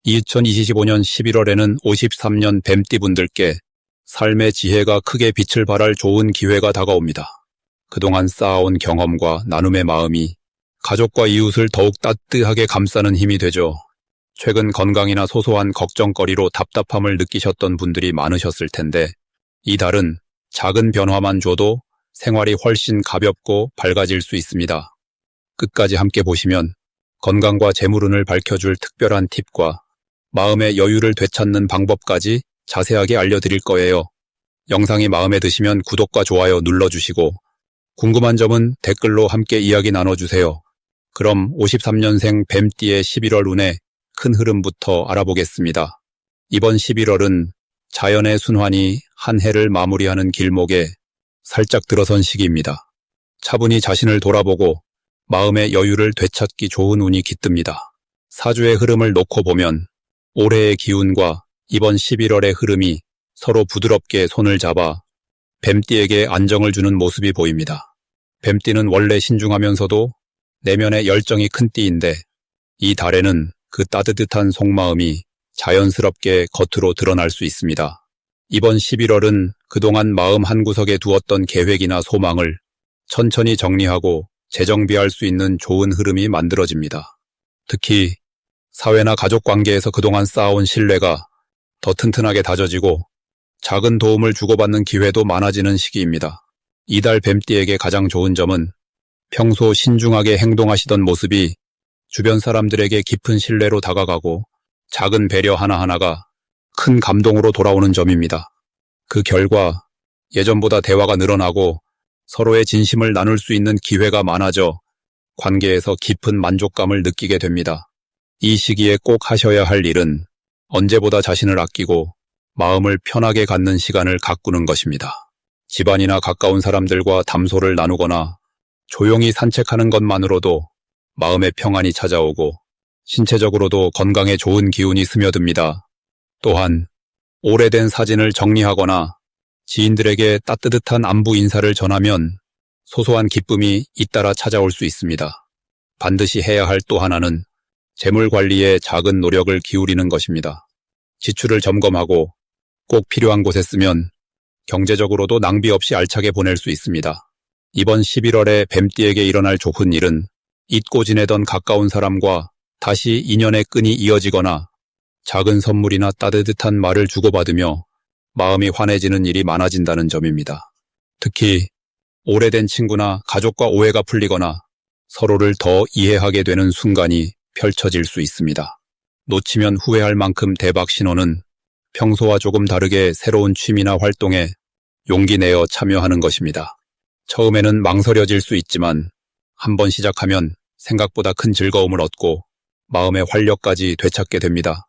2025년 11월에는 53년 뱀띠분들께 삶의 지혜가 크게 빛을 발할 좋은 기회가 다가옵니다. 그동안 쌓아온 경험과 나눔의 마음이 가족과 이웃을 더욱 따뜻하게 감싸는 힘이 되죠. 최근 건강이나 소소한 걱정거리로 답답함을 느끼셨던 분들이 많으셨을 텐데 이 달은 작은 변화만 줘도 생활이 훨씬 가볍고 밝아질 수 있습니다. 끝까지 함께 보시면 건강과 재물운을 밝혀줄 특별한 팁과 마음의 여유를 되찾는 방법까지 자세하게 알려드릴 거예요. 영상이 마음에 드시면 구독과 좋아요 눌러주시고 궁금한 점은 댓글로 함께 이야기 나눠주세요. 그럼 53년생 뱀띠의 11월 운의 큰 흐름부터 알아보겠습니다. 이번 11월은 자연의 순환이 한 해를 마무리하는 길목에 살짝 들어선 시기입니다. 차분히 자신을 돌아보고 마음의 여유를 되찾기 좋은 운이 깃듭니다. 사주의 흐름을 놓고 보면 올해의 기운과 이번 11월의 흐름이 서로 부드럽게 손을 잡아 뱀띠에게 안정을 주는 모습이 보입니다. 뱀띠는 원래 신중하면서도 내면의 열정이 큰 띠인데 이 달에는 그 따뜻한 속마음이 자연스럽게 겉으로 드러날 수 있습니다. 이번 11월은 그동안 마음 한구석에 두었던 계획이나 소망을 천천히 정리하고 재정비할 수 있는 좋은 흐름이 만들어집니다. 특히 사회나 가족 관계에서 그동안 쌓아온 신뢰가 더 튼튼하게 다져지고 작은 도움을 주고받는 기회도 많아지는 시기입니다. 이달 뱀띠에게 가장 좋은 점은 평소 신중하게 행동하시던 모습이 주변 사람들에게 깊은 신뢰로 다가가고 작은 배려 하나하나가 큰 감동으로 돌아오는 점입니다. 그 결과 예전보다 대화가 늘어나고 서로의 진심을 나눌 수 있는 기회가 많아져 관계에서 깊은 만족감을 느끼게 됩니다. 이 시기에 꼭 하셔야 할 일은 언제보다 자신을 아끼고 마음을 편하게 갖는 시간을 가꾸는 것입니다. 집안이나 가까운 사람들과 담소를 나누거나 조용히 산책하는 것만으로도 마음의 평안이 찾아오고 신체적으로도 건강에 좋은 기운이 스며듭니다. 또한 오래된 사진을 정리하거나 지인들에게 따뜻한 안부 인사를 전하면 소소한 기쁨이 잇따라 찾아올 수 있습니다. 반드시 해야 할 또 하나는 재물 관리에 작은 노력을 기울이는 것입니다. 지출을 점검하고 꼭 필요한 곳에 쓰면 경제적으로도 낭비 없이 알차게 보낼 수 있습니다. 이번 11월에 뱀띠에게 일어날 좋은 일은 잊고 지내던 가까운 사람과 다시 인연의 끈이 이어지거나 작은 선물이나 따뜻한 말을 주고받으며 마음이 환해지는 일이 많아진다는 점입니다. 특히 오래된 친구나 가족과 오해가 풀리거나 서로를 더 이해하게 되는 순간이 펼쳐질 수 있습니다. 놓치면 후회할 만큼 대박 신호는 평소와 조금 다르게 새로운 취미나 활동에 용기 내어 참여하는 것입니다. 처음에는 망설여질 수 있지만 한번 시작하면 생각보다 큰 즐거움을 얻고 마음의 활력까지 되찾게 됩니다.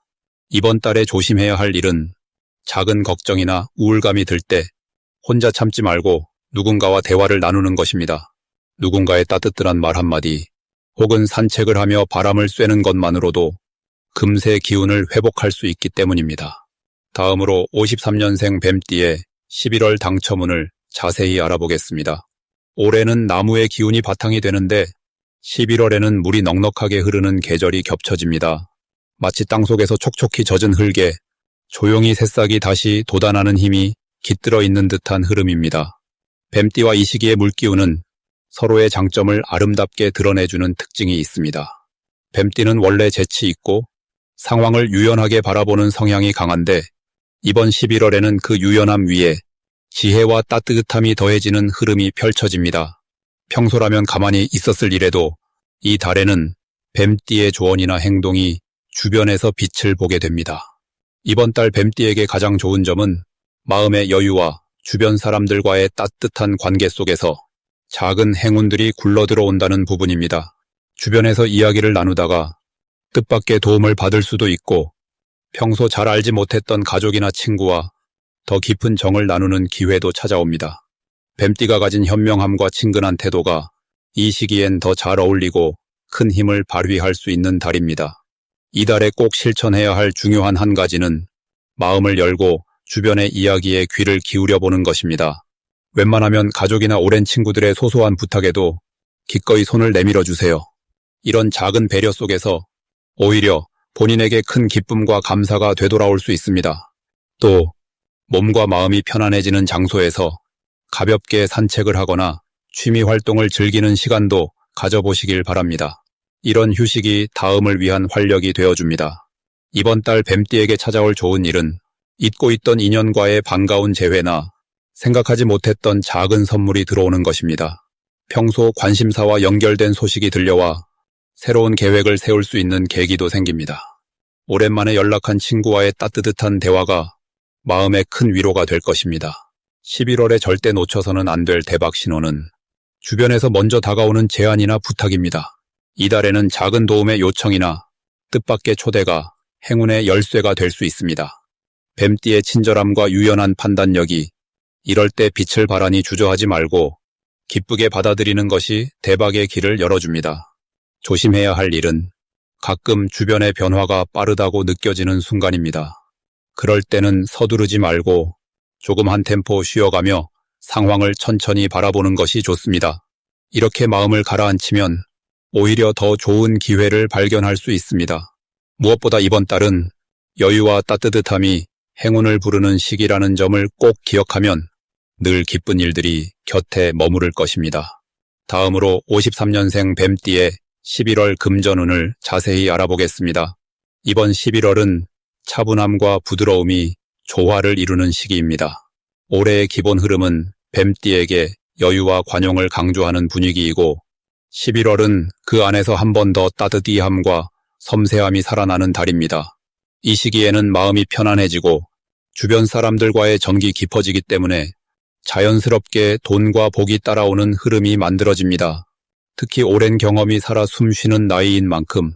이번 달에 조심해야 할 일은 작은 걱정이나 우울감이 들 때 혼자 참지 말고 누군가와 대화를 나누는 것입니다. 누군가의 따뜻한 말 한마디 혹은 산책을 하며 바람을 쐬는 것만으로도 금세 기운을 회복할 수 있기 때문입니다. 다음으로 53년생 뱀띠의 11월 당첨운을 자세히 알아보겠습니다. 올해는 나무의 기운이 바탕이 되는데 11월에는 물이 넉넉하게 흐르는 계절이 겹쳐집니다. 마치 땅속에서 촉촉히 젖은 흙에 조용히 새싹이 다시 돋아나는 힘이 깃들어 있는 듯한 흐름입니다. 뱀띠와 이 시기의 물기운은 서로의 장점을 아름답게 드러내주는 특징이 있습니다. 뱀띠는 원래 재치 있고 상황을 유연하게 바라보는 성향이 강한데 이번 11월에는 그 유연함 위에 지혜와 따뜻함이 더해지는 흐름이 펼쳐집니다. 평소라면 가만히 있었을 일에도 이 달에는 뱀띠의 조언이나 행동이 주변에서 빛을 보게 됩니다. 이번 달 뱀띠에게 가장 좋은 점은 마음의 여유와 주변 사람들과의 따뜻한 관계 속에서 작은 행운들이 굴러들어온다는 부분입니다. 주변에서 이야기를 나누다가 뜻밖의 도움을 받을 수도 있고 평소 잘 알지 못했던 가족이나 친구와 더 깊은 정을 나누는 기회도 찾아옵니다. 뱀띠가 가진 현명함과 친근한 태도가 이 시기엔 더 잘 어울리고 큰 힘을 발휘할 수 있는 달입니다. 이달에 꼭 실천해야 할 중요한 한 가지는 마음을 열고 주변의 이야기에 귀를 기울여보는 것입니다. 웬만하면 가족이나 오랜 친구들의 소소한 부탁에도 기꺼이 손을 내밀어 주세요. 이런 작은 배려 속에서 오히려 본인에게 큰 기쁨과 감사가 되돌아올 수 있습니다. 또 몸과 마음이 편안해지는 장소에서 가볍게 산책을 하거나 취미 활동을 즐기는 시간도 가져보시길 바랍니다. 이런 휴식이 다음을 위한 활력이 되어줍니다. 이번 달 뱀띠에게 찾아올 좋은 일은 잊고 있던 인연과의 반가운 재회나 생각하지 못했던 작은 선물이 들어오는 것입니다. 평소 관심사와 연결된 소식이 들려와 새로운 계획을 세울 수 있는 계기도 생깁니다. 오랜만에 연락한 친구와의 따뜻한 대화가 마음에 큰 위로가 될 것입니다. 11월에 절대 놓쳐서는 안 될 대박 신호는 주변에서 먼저 다가오는 제안이나 부탁입니다. 이달에는 작은 도움의 요청이나 뜻밖의 초대가 행운의 열쇠가 될 수 있습니다. 뱀띠의 친절함과 유연한 판단력이 이럴 때 빛을 발하니 주저하지 말고 기쁘게 받아들이는 것이 대박의 길을 열어줍니다. 조심해야 할 일은 가끔 주변의 변화가 빠르다고 느껴지는 순간입니다. 그럴 때는 서두르지 말고 조금 한 템포 쉬어가며 상황을 천천히 바라보는 것이 좋습니다. 이렇게 마음을 가라앉히면 오히려 더 좋은 기회를 발견할 수 있습니다. 무엇보다 이번 달은 여유와 따뜻함이 행운을 부르는 시기라는 점을 꼭 기억하면 늘 기쁜 일들이 곁에 머무를 것입니다. 다음으로 53년생 뱀띠의 11월 금전운을 자세히 알아보겠습니다. 이번 11월은 차분함과 부드러움이 조화를 이루는 시기입니다. 올해의 기본 흐름은 뱀띠에게 여유와 관용을 강조하는 분위기이고 11월은 그 안에서 한 번 더 따뜻함과 섬세함이 살아나는 달입니다. 이 시기에는 마음이 편안해지고 주변 사람들과의 전기 깊어지기 때문에 자연스럽게 돈과 복이 따라오는 흐름이 만들어집니다. 특히 오랜 경험이 살아 숨쉬는 나이인 만큼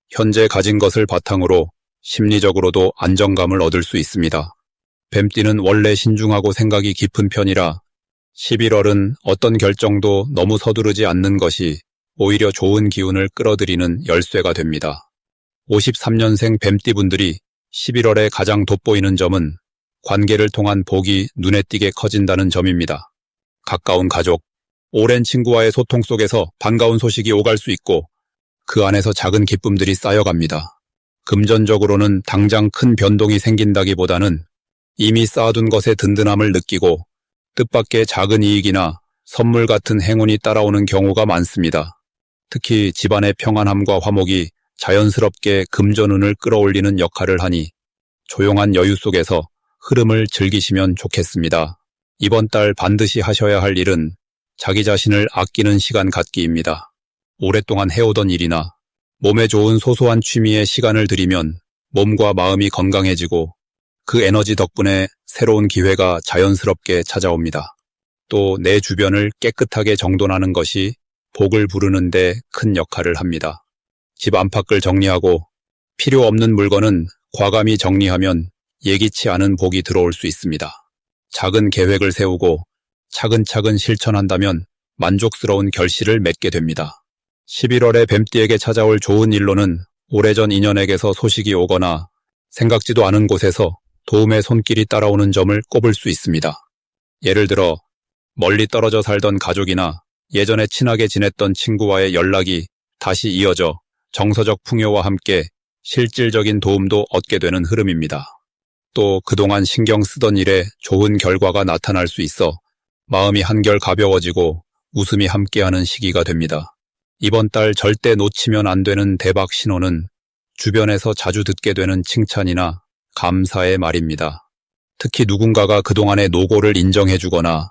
현재 가진 것을 바탕으로 심리적으로도 안정감을 얻을 수 있습니다. 뱀띠는 원래 신중하고 생각이 깊은 편이라 11월은 어떤 결정도 너무 서두르지 않는 것이 오히려 좋은 기운을 끌어들이는 열쇠가 됩니다. 53년생 뱀띠분들이 11월에 가장 돋보이는 점은 관계를 통한 복이 눈에 띄게 커진다는 점입니다. 가까운 가족, 오랜 친구와의 소통 속에서 반가운 소식이 오갈 수 있고 그 안에서 작은 기쁨들이 쌓여갑니다. 금전적으로는 당장 큰 변동이 생긴다기보다는 이미 쌓아둔 것의 든든함을 느끼고 뜻밖의 작은 이익이나 선물 같은 행운이 따라오는 경우가 많습니다. 특히 집안의 평안함과 화목이 자연스럽게 금전운을 끌어올리는 역할을 하니 조용한 여유 속에서 흐름을 즐기시면 좋겠습니다. 이번 달 반드시 하셔야 할 일은 자기 자신을 아끼는 시간 갖기입니다. 오랫동안 해오던 일이나 몸에 좋은 소소한 취미에 시간을 들이면 몸과 마음이 건강해지고 그 에너지 덕분에 새로운 기회가 자연스럽게 찾아옵니다. 또 내 주변을 깨끗하게 정돈하는 것이 복을 부르는 데 큰 역할을 합니다. 집 안팎을 정리하고 필요 없는 물건은 과감히 정리하면 예기치 않은 복이 들어올 수 있습니다. 작은 계획을 세우고 차근차근 실천한다면 만족스러운 결실을 맺게 됩니다. 11월에 뱀띠에게 찾아올 좋은 일로는 오래전 인연에게서 소식이 오거나 생각지도 않은 곳에서 도움의 손길이 따라오는 점을 꼽을 수 있습니다. 예를 들어 멀리 떨어져 살던 가족이나 예전에 친하게 지냈던 친구와의 연락이 다시 이어져 정서적 풍요와 함께 실질적인 도움도 얻게 되는 흐름입니다. 또 그동안 신경 쓰던 일에 좋은 결과가 나타날 수 있어 마음이 한결 가벼워지고 웃음이 함께하는 시기가 됩니다. 이번 달 절대 놓치면 안 되는 대박 신호는 주변에서 자주 듣게 되는 칭찬이나 감사의 말입니다. 특히 누군가가 그동안의 노고를 인정해주거나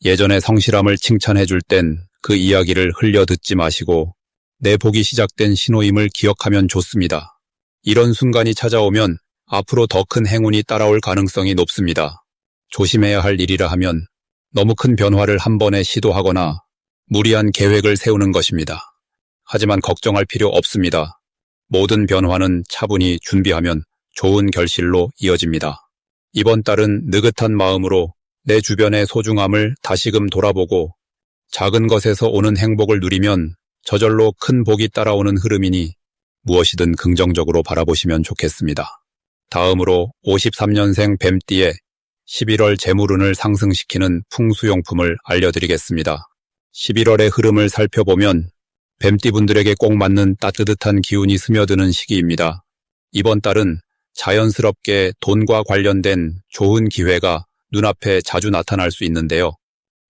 예전의 성실함을 칭찬해줄 땐 그 이야기를 흘려 듣지 마시고 내 복이 시작된 신호임을 기억하면 좋습니다. 이런 순간이 찾아오면 앞으로 더 큰 행운이 따라올 가능성이 높습니다. 조심해야 할 일이라 하면 너무 큰 변화를 한 번에 시도하거나 무리한 계획을 세우는 것입니다. 하지만 걱정할 필요 없습니다. 모든 변화는 차분히 준비하면 좋은 결실로 이어집니다. 이번 달은 느긋한 마음으로 내 주변의 소중함을 다시금 돌아보고 작은 것에서 오는 행복을 누리면 저절로 큰 복이 따라오는 흐름이니 무엇이든 긍정적으로 바라보시면 좋겠습니다. 다음으로 53년생 뱀띠의 11월 재물운을 상승시키는 풍수용품을 알려드리겠습니다. 11월의 흐름을 살펴보면 뱀띠분들에게 꼭 맞는 따뜻한 기운이 스며드는 시기입니다. 이번 달은 자연스럽게 돈과 관련된 좋은 기회가 눈앞에 자주 나타날 수 있는데요.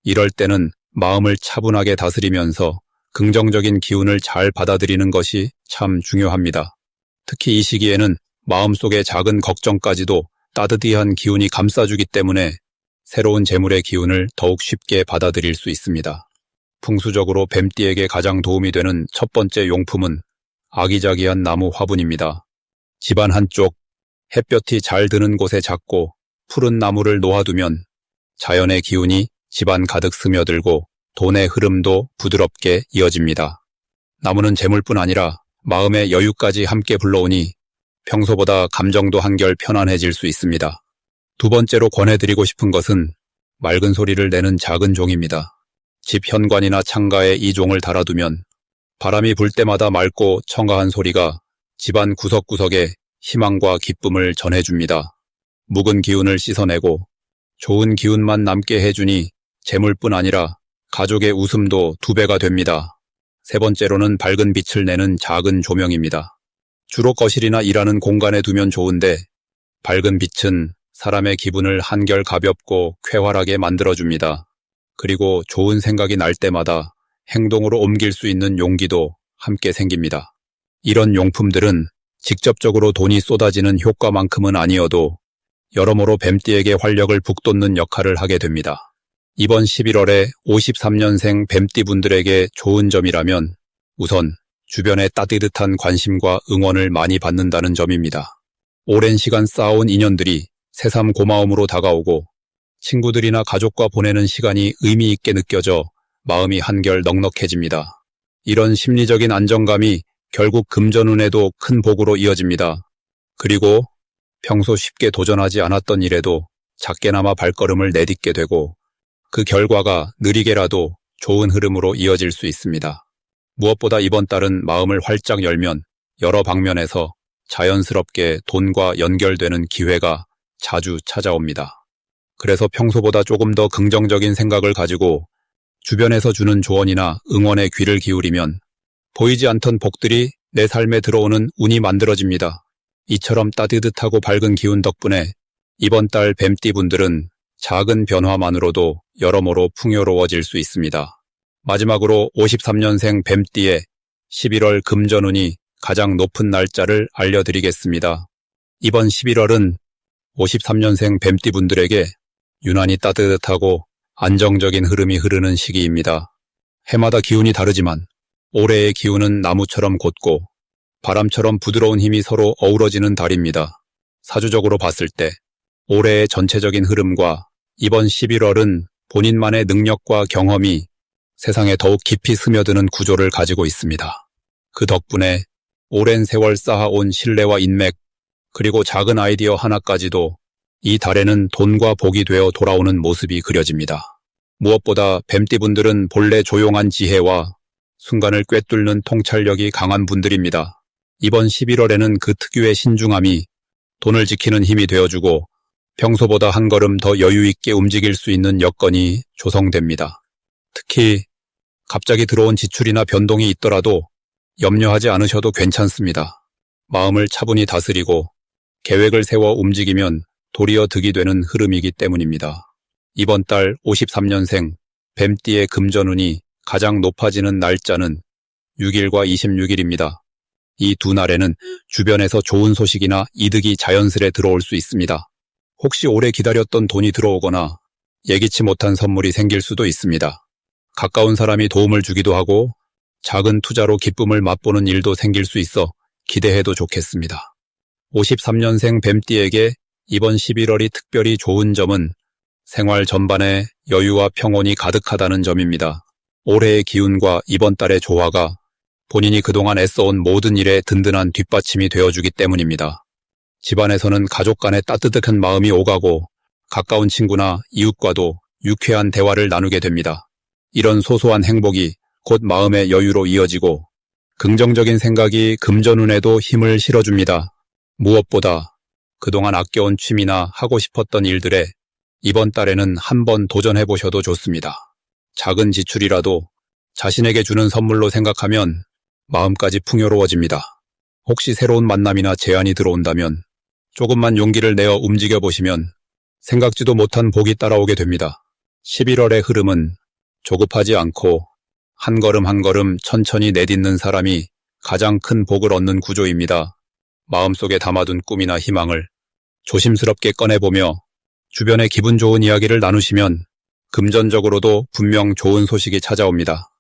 이럴 때는 마음을 차분하게 다스리면서 긍정적인 기운을 잘 받아들이는 것이 참 중요합니다. 특히 이 시기에는 마음속의 작은 걱정까지도 따뜻한 기운이 감싸주기 때문에 새로운 재물의 기운을 더욱 쉽게 받아들일 수 있습니다. 풍수적으로 뱀띠에게 가장 도움이 되는 첫 번째 용품은 아기자기한 나무 화분입니다. 집안 한쪽 햇볕이 잘 드는 곳에 작고 푸른 나무를 놓아두면 자연의 기운이 집안 가득 스며들고 돈의 흐름도 부드럽게 이어집니다. 나무는 재물뿐 아니라 마음의 여유까지 함께 불러오니 평소보다 감정도 한결 편안해질 수 있습니다. 두 번째로 권해드리고 싶은 것은 맑은 소리를 내는 작은 종입니다. 집 현관이나 창가에 이 종을 달아두면 바람이 불 때마다 맑고 청아한 소리가 집안 구석구석에 희망과 기쁨을 전해줍니다. 묵은 기운을 씻어내고 좋은 기운만 남게 해주니 재물뿐 아니라 가족의 웃음도 2배가 됩니다. 세 번째로는 밝은 빛을 내는 작은 조명입니다. 주로 거실이나 일하는 공간에 두면 좋은데 밝은 빛은 사람의 기분을 한결 가볍고 쾌활하게 만들어줍니다. 그리고 좋은 생각이 날 때마다 행동으로 옮길 수 있는 용기도 함께 생깁니다. 이런 용품들은 직접적으로 돈이 쏟아지는 효과만큼은 아니어도 여러모로 뱀띠에게 활력을 북돋는 역할을 하게 됩니다. 이번 11월에 53년생 뱀띠분들에게 좋은 점이라면 우선 주변의 따뜻한 관심과 응원을 많이 받는다는 점입니다. 오랜 시간 쌓아온 인연들이 새삼 고마움으로 다가오고 친구들이나 가족과 보내는 시간이 의미 있게 느껴져 마음이 한결 넉넉해집니다. 이런 심리적인 안정감이 결국 금전운에도 큰 복으로 이어집니다. 그리고 평소 쉽게 도전하지 않았던 일에도 작게나마 발걸음을 내딛게 되고 그 결과가 느리게라도 좋은 흐름으로 이어질 수 있습니다. 무엇보다 이번 달은 마음을 활짝 열면 여러 방면에서 자연스럽게 돈과 연결되는 기회가 자주 찾아옵니다. 그래서 평소보다 조금 더 긍정적인 생각을 가지고 주변에서 주는 조언이나 응원에 귀를 기울이면 보이지 않던 복들이 내 삶에 들어오는 운이 만들어집니다. 이처럼 따뜻하고 밝은 기운 덕분에 이번 달 뱀띠분들은 작은 변화만으로도 여러모로 풍요로워질 수 있습니다. 마지막으로 53년생 뱀띠의 11월 금전운이 가장 높은 날짜를 알려드리겠습니다. 이번 11월은 53년생 뱀띠분들에게 유난히 따뜻하고 안정적인 흐름이 흐르는 시기입니다. 해마다 기운이 다르지만 올해의 기운은 나무처럼 곧고 바람처럼 부드러운 힘이 서로 어우러지는 달입니다. 사주적으로 봤을 때 올해의 전체적인 흐름과 이번 11월은 본인만의 능력과 경험이 세상에 더욱 깊이 스며드는 구조를 가지고 있습니다. 그 덕분에 오랜 세월 쌓아온 신뢰와 인맥, 그리고 작은 아이디어 하나까지도 이 달에는 돈과 복이 되어 돌아오는 모습이 그려집니다. 무엇보다 뱀띠분들은 본래 조용한 지혜와 순간을 꿰뚫는 통찰력이 강한 분들입니다. 이번 11월에는 그 특유의 신중함이 돈을 지키는 힘이 되어주고 평소보다 한 걸음 더 여유 있게 움직일 수 있는 여건이 조성됩니다. 특히 갑자기 들어온 지출이나 변동이 있더라도 염려하지 않으셔도 괜찮습니다. 마음을 차분히 다스리고 계획을 세워 움직이면 도리어 득이 되는 흐름이기 때문입니다. 이번 달 53년생 뱀띠의 금전운이 가장 높아지는 날짜는 6일과 26일입니다. 이 두 날에는 주변에서 좋은 소식이나 이득이 자연스레 들어올 수 있습니다. 혹시 오래 기다렸던 돈이 들어오거나 예기치 못한 선물이 생길 수도 있습니다. 가까운 사람이 도움을 주기도 하고 작은 투자로 기쁨을 맛보는 일도 생길 수 있어 기대해도 좋겠습니다. 53년생 뱀띠에게 이번 11월이 특별히 좋은 점은 생활 전반에 여유와 평온이 가득하다는 점입니다. 올해의 기운과 이번 달의 조화가 본인이 그동안 애써온 모든 일에 든든한 뒷받침이 되어주기 때문입니다. 집안에서는 가족 간의 따뜻한 마음이 오가고 가까운 친구나 이웃과도 유쾌한 대화를 나누게 됩니다. 이런 소소한 행복이 곧 마음의 여유로 이어지고 긍정적인 생각이 금전운에도 힘을 실어줍니다. 무엇보다 그동안 아껴온 취미나 하고 싶었던 일들에 이번 달에는 한번 도전해보셔도 좋습니다. 작은 지출이라도 자신에게 주는 선물로 생각하면 마음까지 풍요로워집니다. 혹시 새로운 만남이나 제안이 들어온다면 조금만 용기를 내어 움직여 보시면 생각지도 못한 복이 따라오게 됩니다. 11월의 흐름은 조급하지 않고 한 걸음 한 걸음 천천히 내딛는 사람이 가장 큰 복을 얻는 구조입니다. 마음속에 담아둔 꿈이나 희망을 조심스럽게 꺼내보며 주변에 기분 좋은 이야기를 나누시면 금전적으로도 분명 좋은 소식이 찾아옵니다.